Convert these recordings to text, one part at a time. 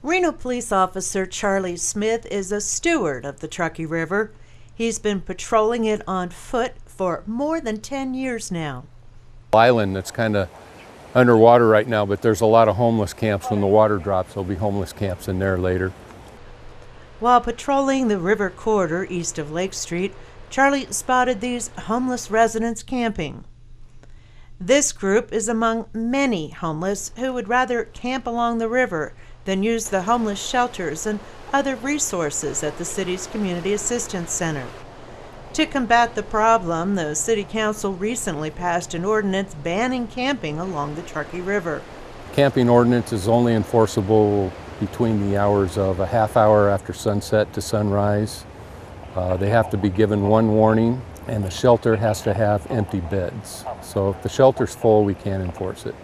Reno Police Officer Charlie Smith is a steward of the Truckee River. He's been patrolling it on foot for more than 10 years now. Island that's kind of underwater right now, but there's a lot of homeless camps. When the water drops, there'll be homeless camps in there later. While patrolling the river corridor east of Lake Street, Charlie spotted these homeless residents camping. This group is among many homeless who would rather camp along the river than use the homeless shelters and other resources at the city's Community Assistance Center. To combat the problem, the City Council recently passed an ordinance banning camping along the Truckee River. Camping ordinance is only enforceable between the hours of a half hour after sunset to sunrise. They have to be given one warning, and the shelter has to have empty beds. So if the shelter's full, we can't enforce it.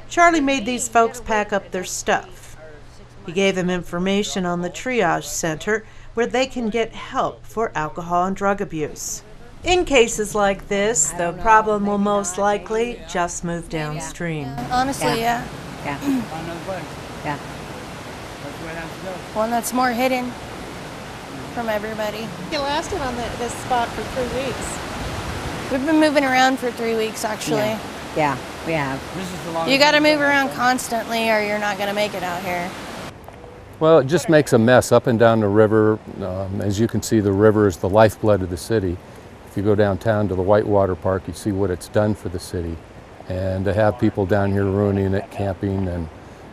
Charlie made these folks pack up their stuff. He gave them information on the triage center where they can get help for alcohol and drug abuse. In cases like this, the problem will most likely just move downstream. Honestly, yeah. One that's more hidden from everybody. You lasted on this spot for 3 weeks. We've been moving around for 3 weeks, actually. Yeah, we have. You got to move around constantly or you're not going to make it out here. Well, it just makes a mess up and down the river. As you can see, the river is the lifeblood of the city. If you go downtown to the Whitewater Park, you see what it's done for the city. And to have people down here ruining it, camping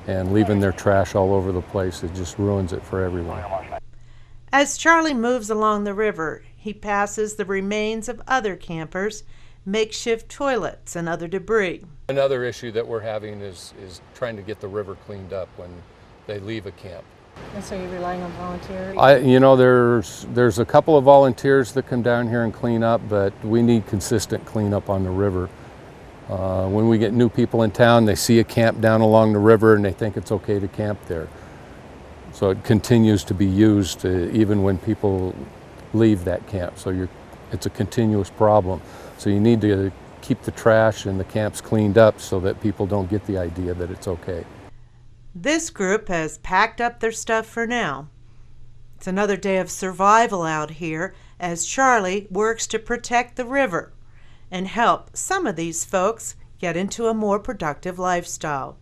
and leaving their trash all over the place, it just ruins it for everyone. As Charlie moves along the river, he passes the remains of other campers, makeshift toilets, and other debris. Another issue that we're having is trying to get the river cleaned up when they leave a camp. And so you're relying on volunteers? There's a couple of volunteers that come down here and clean up, but we need consistent cleanup on the river. When we get new people in town, they see a camp down along the river and they think it's okay to camp there. So it continues to be used even when people leave that camp. So it's a continuous problem. So you need to keep the trash and the camps cleaned up so that people don't get the idea that it's okay. This group has packed up their stuff for now. It's another day of survival out here as Charlie works to protect the river and help some of these folks get into a more productive lifestyle.